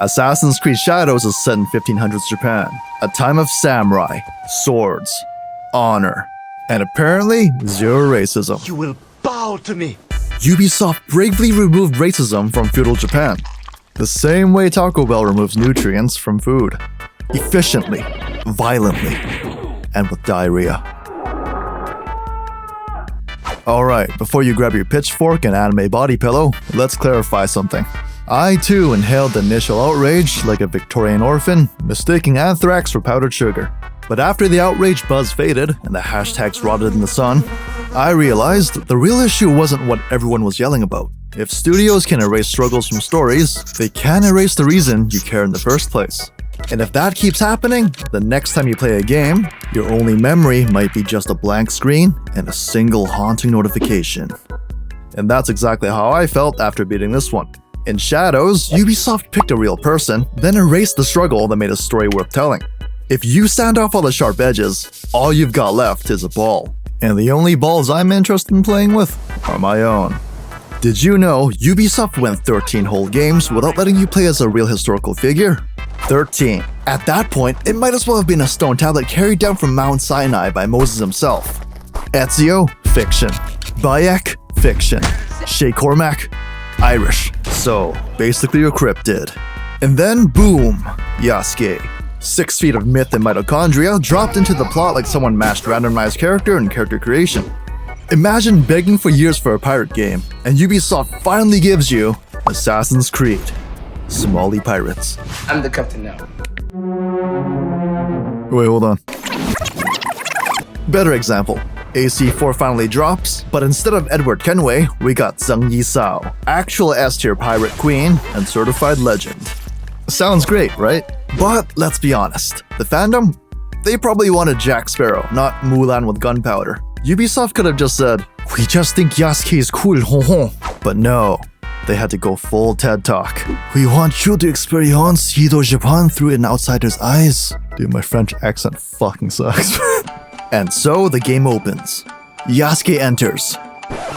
Assassin's Creed Shadows is set in 1500s Japan, a time of samurai, swords, honor, and apparently zero racism. You will bow to me. Ubisoft bravely removed racism from feudal Japan, the same way Taco Bell removes nutrients from food. Efficiently, violently, and with diarrhea. Alright, before you grab your pitchfork and anime body pillow, let's clarify something. I too inhaled the initial outrage like a Victorian orphan, mistaking anthrax for powdered sugar. But after the outrage buzz faded and the hashtags rotted in the sun, I realized the real issue wasn't what everyone was yelling about. If studios can erase struggles from stories, they can erase the reason you care in the first place. And if that keeps happening, the next time you play a game, your only memory might be just a blank screen and a single haunting notification. And that's exactly how I felt after beating this one. In Shadows, Ubisoft picked a real person, then erased the struggle that made a story worth telling. If you sand off all the sharp edges, all you've got left is a ball. And the only balls I'm interested in playing with are my own. Did you know Ubisoft went 13 whole games without letting you play as a real historical figure? 13. At that point, it might as well have been a stone tablet carried down from Mount Sinai by Moses himself. Ezio, fiction. Bayek, fiction. Shay Cormac, Irish. So, basically a cryptid. And then boom, Yasuke. 6 feet of myth and mitochondria dropped into the plot like someone mashed randomized character and character creation. Imagine begging for years for a pirate game, and Ubisoft finally gives you Assassin's Creed. Somali pirates. I'm the captain now. Wait, hold on. Better example. AC4 finally drops, but instead of Edward Kenway, we got Zheng Yisao, actual S-tier pirate queen and certified legend. Sounds great, right? But let's be honest, the fandom? They probably wanted Jack Sparrow, not Mulan with gunpowder. Ubisoft could have just said, "We just think Yasuke is cool, But no, they had to go full TED Talk. "We want you to experience Hido Japan through an outsider's eyes." Dude, my French accent fucking sucks. And so the game opens. Yasuke enters.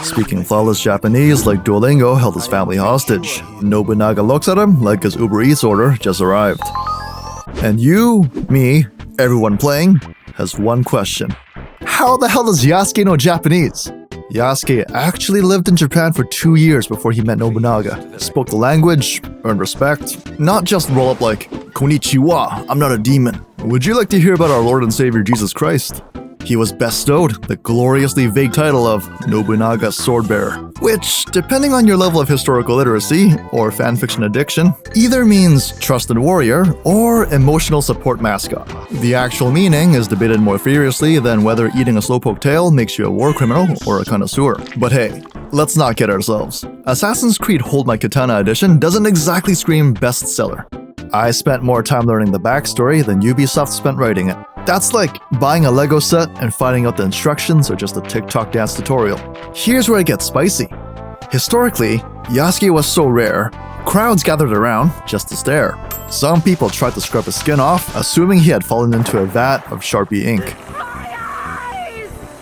Speaking flawless Japanese like Duolingo held his family hostage. Nobunaga looks at him like his Uber Eats order just arrived. And you, me, everyone playing, has one question. How the hell does Yasuke know Japanese? Yasuke actually lived in Japan for 2 years before he met Nobunaga, spoke the language, earned respect, not just roll up like, "Konnichiwa, I'm not a demon. Would you like to hear about our Lord and Savior Jesus Christ?" He was bestowed the gloriously vague title of Nobunaga Swordbearer, which, depending on your level of historical literacy or fanfiction addiction, either means trusted warrior or emotional support mascot. The actual meaning is debated more furiously than whether eating a slowpoke tail makes you a war criminal or a connoisseur. But hey, let's not kid ourselves. Assassin's Creed Hold My Katana Edition doesn't exactly scream bestseller. I spent more time learning the backstory than Ubisoft spent writing it. That's like buying a Lego set and finding out the instructions are just a TikTok dance tutorial. Here's where it gets spicy. Historically, Yasuke was so rare, crowds gathered around just to stare. Some people tried to scrub his skin off, assuming he had fallen into a vat of Sharpie ink.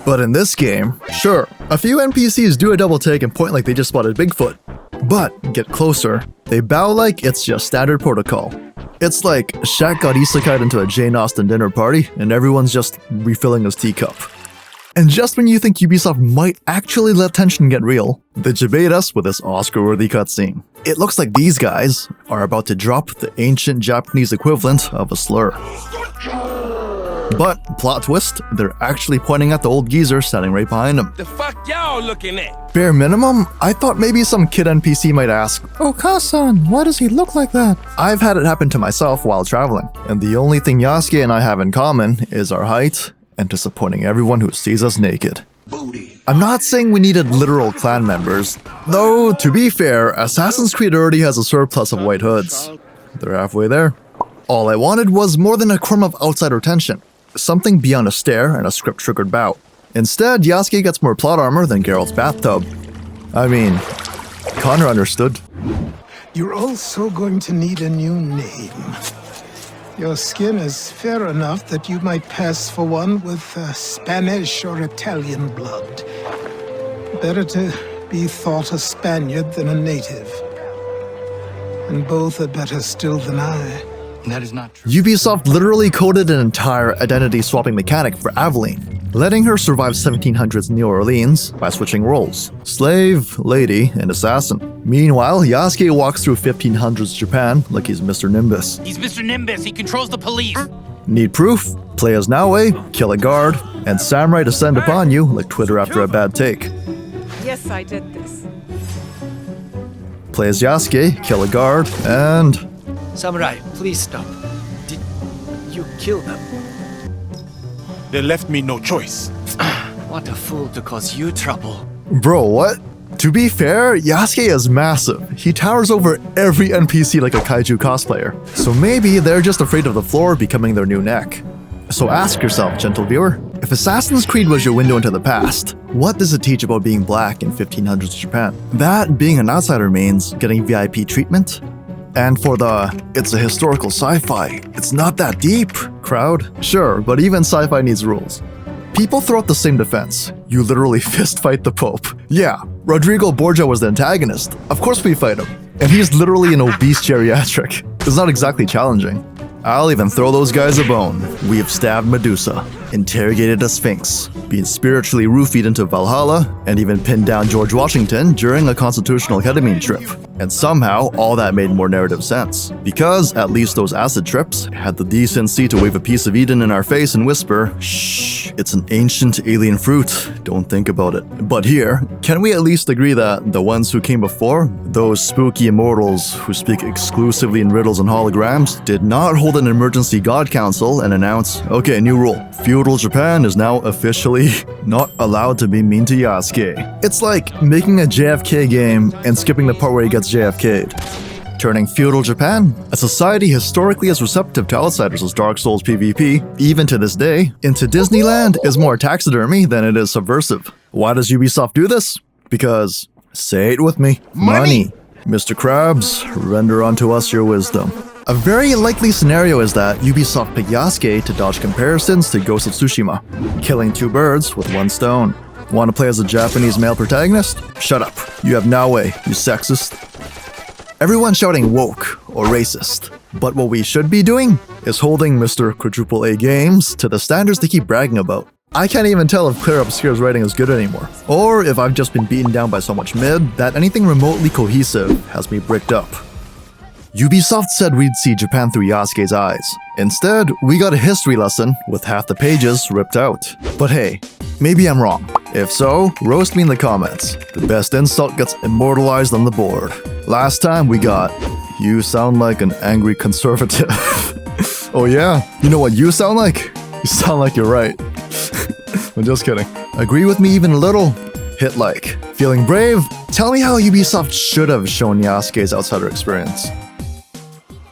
But in this game, sure, a few NPCs do a double take and point like they just spotted Bigfoot. But get closer, they bow like it's just standard protocol. It's like Shaq got isekai'd into a Jane Austen dinner party and everyone's just refilling his teacup. And just when you think Ubisoft might actually let tension get real, they debate us with this Oscar-worthy cutscene. It looks like these guys are about to drop the ancient Japanese equivalent of a slur. But, plot twist, they're actually pointing at the old geezer standing right behind them. The fuck y'all looking at? Bare minimum, I thought maybe some kid NPC might ask, "Oh, Ka-san, why does he look like that?" I've had it happen to myself while traveling, and the only thing Yasuke and I have in common is our height and disappointing everyone who sees us naked. I'm not saying we needed literal clan members, though to be fair, Assassin's Creed already has a surplus of white hoods. They're halfway there. All I wanted was more than a crumb of outsider tension. Something beyond a stare and a script-triggered bow. Instead, Yasuke gets more plot armor than Geralt's bathtub. I mean, Connor understood. You're also going to need a new name. Your skin is fair enough that you might pass for one with Spanish or Italian blood. Better to be thought a Spaniard than a native. and both are better still than I. That is not true. Ubisoft literally coded an entire identity swapping mechanic for Aveline, letting her survive 1700s New Orleans by switching roles: slave, lady, and assassin. Meanwhile, Yasuke walks through 1500s Japan like he's Mr. Nimbus. He's Mr. Nimbus. He controls the police. Need proof? Play as Naue, kill a guard, and samurai descend upon you like Twitter after a bad take. Yes, I did this. Play as Yasuke, kill a guard, and... Samurai, please stop. Did you kill them? They left me no choice. What a fool to cause you trouble. Bro, what? To be fair, Yasuke is massive. He towers over every NPC like a kaiju cosplayer. So maybe they're just afraid of the floor becoming their new neck. So ask yourself, gentle viewer, if Assassin's Creed was your window into the past, what does it teach about being black in 1500s Japan? That being an outsider means getting VIP treatment? And for the, it's a historical sci-fi, it's not that deep crowd? Sure, but even sci-fi needs rules. People throw out the same defense. You literally fist fight the Pope. Yeah, Rodrigo Borgia was the antagonist. Of course we fight him. And he's literally an obese geriatric. It's not exactly challenging. I'll even throw those guys a bone. We've stabbed Medusa, interrogated a Sphinx, been spiritually roofied into Valhalla, and even pinned down George Washington during a constitutional ketamine trip. And somehow, all that made more narrative sense. Because at least those acid trips had the decency to wave a piece of Eden in our face and whisper, "Shh, it's an ancient alien fruit, don't think about it." But here, can we at least agree that the ones who came before, those spooky immortals who speak exclusively in riddles and holograms, did not hold an emergency god council and announce, okay, new rule, feudal Japan is now officially not allowed to be mean to Yasuke. It's like making a JFK game and skipping the part where he gets JFK'd. Turning feudal Japan, a society historically as receptive to outsiders as Dark Souls PvP, even to this day, into Disneyland is more taxidermy than it is subversive. Why does Ubisoft do this? Because, say it with me, money. Mr. Krabs, render unto us your wisdom. A very likely scenario is that Ubisoft picked Yasuke to dodge comparisons to Ghost of Tsushima, killing two birds with one stone. Want to play as a Japanese male protagonist? Shut up. You have Naue, you sexist. Everyone's shouting woke or racist. But what we should be doing is holding Mr. Quadruple A Games to the standards they keep bragging about. I can't even tell if Claire Obscure's writing is good anymore, or if I've just been beaten down by so much mid that anything remotely cohesive has me bricked up. Ubisoft said we'd see Japan through Yasuke's eyes. Instead, we got a history lesson with half the pages ripped out. But hey, maybe I'm wrong. If so, roast me in the comments. The best insult gets immortalized on the board. Last time we got, you sound like an angry conservative. Oh yeah? You know what you sound like? You sound like you're right. I'm just kidding. Agree with me even a little? Hit like. Feeling brave? Tell me how Ubisoft should have shown Yasuke's outsider experience.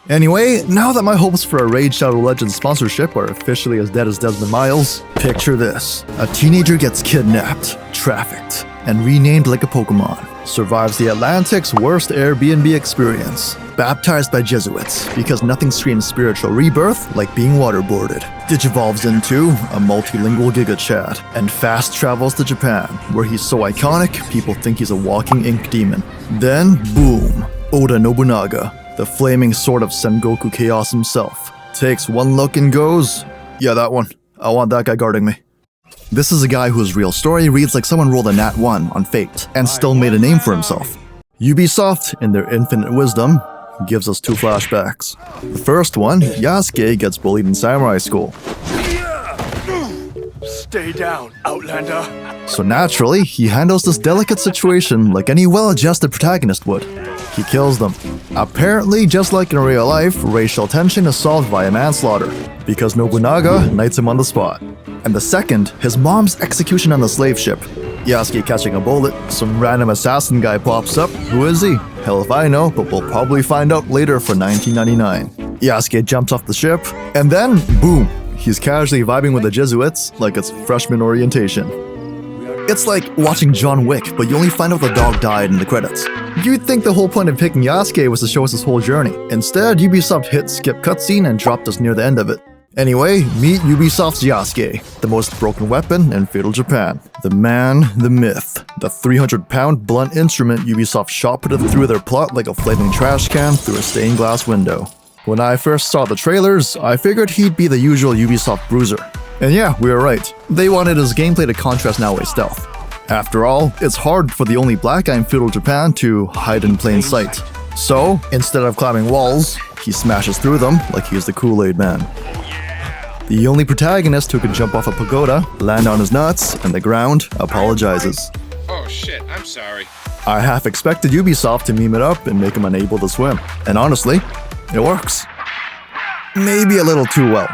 Anyway, now that my hopes for a Raid Shadow Legends sponsorship are officially as dead as Desmond Miles, picture this. A teenager gets kidnapped, trafficked, and renamed like a Pokemon. Survives the Atlantic's worst Airbnb experience. Baptized by Jesuits, because nothing screams spiritual rebirth like being waterboarded. Digivolves into a multilingual Giga Chat, and fast travels to Japan, where he's so iconic, people think he's a walking ink demon. Then, boom, Oda Nobunaga, the flaming sword of Sengoku Chaos himself, takes one look and goes, yeah, that one. I want that guy guarding me. This is a guy whose real story reads like someone rolled a nat 1 on Fate and still made a name for himself. Ubisoft, in their infinite wisdom, gives us two flashbacks. The first one, Yasuke gets bullied in samurai school. Stay down, Outlander. So naturally, he handles this delicate situation like any well-adjusted protagonist would. He kills them. Apparently, just like in real life, racial tension is solved via manslaughter, because Nobunaga knights him on the spot. And the second, his mom's execution on the slave ship. Yasuke catching a bullet, some random assassin guy pops up. Who is he? Hell if I know, but we'll probably find out later for 1999. Yasuke jumps off the ship, and then, boom, he's casually vibing with the Jesuits like it's freshman orientation. It's like watching John Wick, but you only find out the dog died in the credits. You'd think the whole point of picking Yasuke was to show us his whole journey. Instead, Ubisoft hit skip cutscene and dropped us near the end of it. Anyway, meet Ubisoft's Yasuke, the most broken weapon in feudal Japan. The man, the myth, the 300-pound blunt instrument Ubisoft shot-putted through their plot like a flaming trash can through a stained glass window. When I first saw the trailers, I figured he'd be the usual Ubisoft bruiser. And yeah, we were right. They wanted his gameplay to contrast Naoe's stealth. After all, it's hard for the only black guy in feudal Japan to hide in plain sight. So, instead of climbing walls, he smashes through them like he's the Kool-Aid man. The only protagonist who can jump off a pagoda, land on his nuts, and the ground apologizes. Oh shit, I'm sorry. I half expected Ubisoft to meme it up and make him unable to swim. And honestly, it works. Maybe a little too well.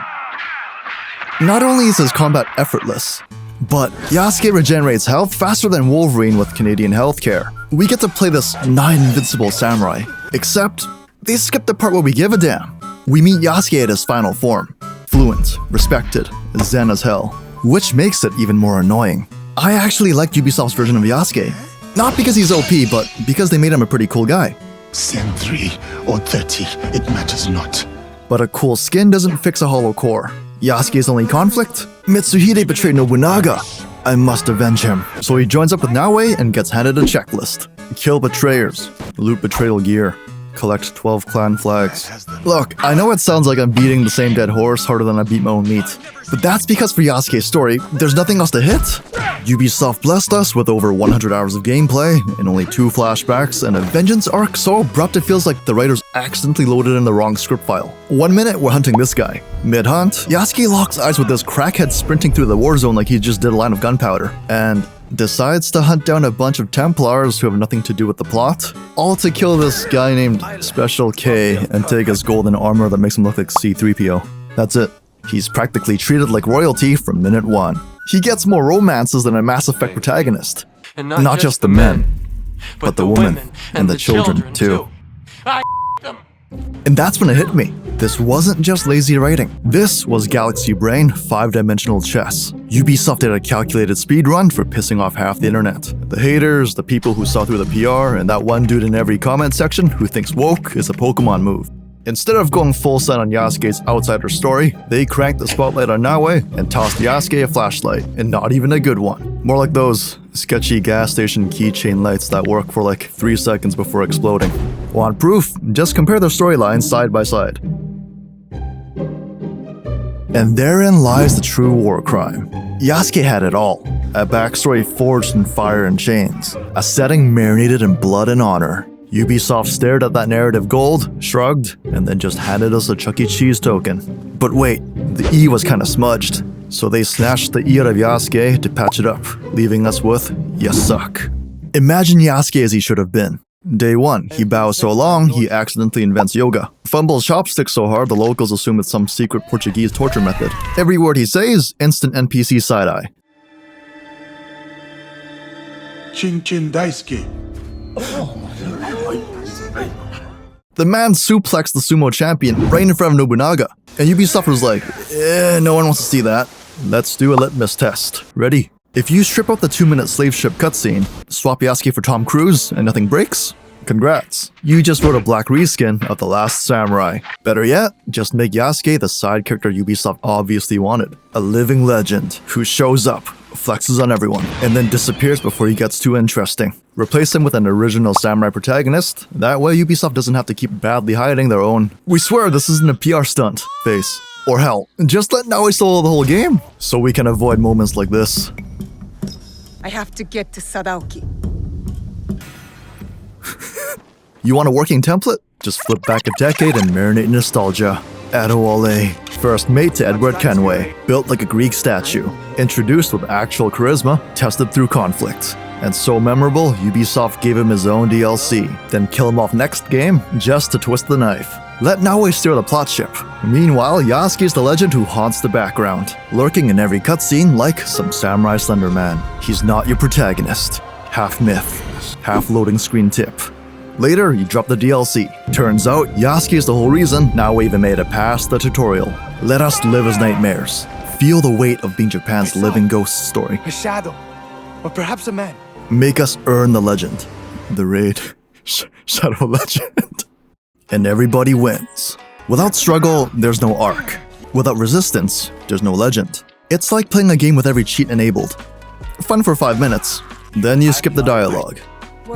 Not only is his combat effortless, but Yasuke regenerates health faster than Wolverine with Canadian healthcare. We get to play this near-invincible samurai, except they skip the part where we give a damn. We meet Yasuke at his final form. Fluent, respected, zen as hell, which makes it even more annoying. I actually liked Ubisoft's version of Yasuke. Not because he's OP, but because they made him a pretty cool guy. Send 3 or 30, it matters not. But a cool skin doesn't fix a hollow core. Yasuke's only conflict? Mitsuhide betrayed Nobunaga. I must avenge him. So he joins up with Naoe and gets handed a checklist. Kill betrayers, loot betrayal gear, collect 12 clan flags. Look, I know it sounds like I'm beating the same dead horse harder than I beat my own meat, but that's because for Yasuke's story, there's nothing else to hit. Ubisoft blessed us with over 100 hours of gameplay, and only 2 flashbacks, and a vengeance arc so abrupt it feels like the writers accidentally loaded in the wrong script file. 1 minute, we're hunting this guy. Mid-hunt, Yasuke locks eyes with this crackhead sprinting through the war zone like he just did a line of gunpowder, and decides to hunt down a bunch of Templars who have nothing to do with the plot, all to kill this guy named Special K and take his golden armor that makes him look like C-3PO. That's it. He's practically treated like royalty from minute 1. He gets more romances than a Mass Effect protagonist. And not just the men, but the women and the children too. And that's when it hit me. This wasn't just lazy writing. This was Galaxy Brain 5-dimensional chess. Ubisoft did a calculated speedrun for pissing off half the internet. The haters, the people who saw through the PR, and that one dude in every comment section who thinks woke is a Pokemon move. Instead of going full send on Yasuke's outsider story, they cranked the spotlight on Naoe and tossed Yasuke a flashlight, and not even a good one. More like those sketchy gas station keychain lights that work for like 3 seconds before exploding. Want proof? Just compare their storylines side by side. And therein lies the true war crime. Yasuke had it all. A backstory forged in fire and chains. A setting marinated in blood and honor. Ubisoft stared at that narrative gold, shrugged, and then just handed us a Chuck E. Cheese token. But wait, the E was kinda smudged. So they snatched the E out of Yasuke to patch it up, leaving us with "You suck." Imagine Yasuke as he should have been. Day 1, he bows so long, he accidentally invents yoga. Fumbles chopsticks so hard, the locals assume it's some secret Portuguese torture method. Every word he says, instant NPC side-eye. Chin Chin Daisuke. The man suplexed the sumo champion right in front of Nobunaga. And Ubisoft was like, no one wants to see that. Let's do a litmus test. Ready? If you strip out the 2-minute slave ship cutscene, swap Yasuke for Tom Cruise, and nothing breaks, congrats. You just wrote a black reskin of The Last Samurai. Better yet, just make Yasuke the side character Ubisoft obviously wanted. A living legend who shows up, flexes on everyone, and then disappears before he gets too interesting. Replace him with an original samurai protagonist. That way Ubisoft doesn't have to keep badly hiding their own "we swear this isn't a PR stunt" face. Or hell, just let Naoe solo the whole game, so we can avoid moments like this. I have to get to Sadaoki. You want a working template? Just flip back a decade and marinate in nostalgia. Adewale, first mate to Edward Kenway, built like a Greek statue, introduced with actual charisma, tested through conflict. And so memorable, Ubisoft gave him his own DLC, then kill him off next game just to twist the knife. Let Naoe steer the plot ship. Meanwhile, Yasuke's the legend who haunts the background, lurking in every cutscene like some samurai slender man. He's not your protagonist. Half myth, half loading screen tip. Later, you drop the DLC. Turns out, Yasuke is the whole reason Naoe even made it past the tutorial. Let us live his nightmares. Feel the weight of being Japan's living ghost story. A shadow. Or perhaps a man. Make us earn the legend. The raid. Shadow legend. And everybody wins. Without struggle, there's no arc. Without resistance, there's no legend. It's like playing a game with every cheat enabled. Fun for 5 minutes, then you skip the dialogue.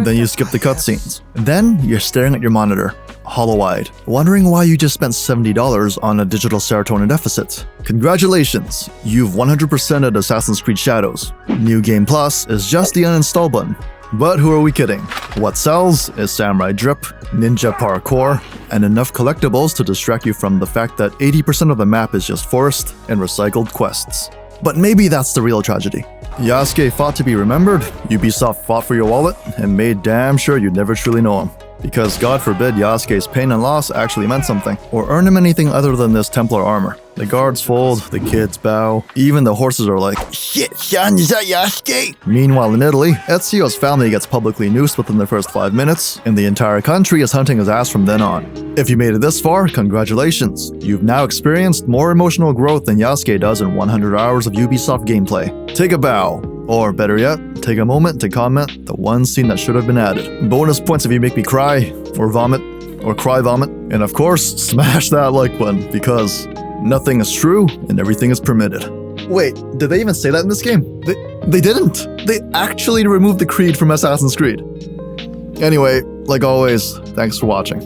Then you skip the cutscenes. Then you're staring at your monitor, hollow-eyed, wondering why you just spent $70 on a digital serotonin deficit. Congratulations, you've 100%ed Assassin's Creed Shadows. New Game Plus is just the uninstall button. But who are we kidding? What sells is samurai drip, ninja parkour, and enough collectibles to distract you from the fact that 80% of the map is just forest and recycled quests. But maybe that's the real tragedy. Yasuke fought to be remembered, Ubisoft fought for your wallet, and made damn sure you'd never truly know him. Because God forbid Yasuke's pain and loss actually meant something, or earn him anything other than this Templar armor. The guards fold, the kids bow, even the horses are like, "Shit, son, is that Yasuke?" Meanwhile in Italy, Ezio's family gets publicly noosed within the first 5 minutes, and the entire country is hunting his ass from then on. If you made it this far, congratulations. You've now experienced more emotional growth than Yasuke does in 100 hours of Ubisoft gameplay. Take a bow. Or better yet, take a moment to comment the one scene that should have been added. Bonus points if you make me cry, or vomit, or cry vomit. And of course, smash that like button, because nothing is true and everything is permitted. Wait, did they even say that in this game? They didn't! They actually removed the creed from Assassin's Creed. Anyway, like always, thanks for watching.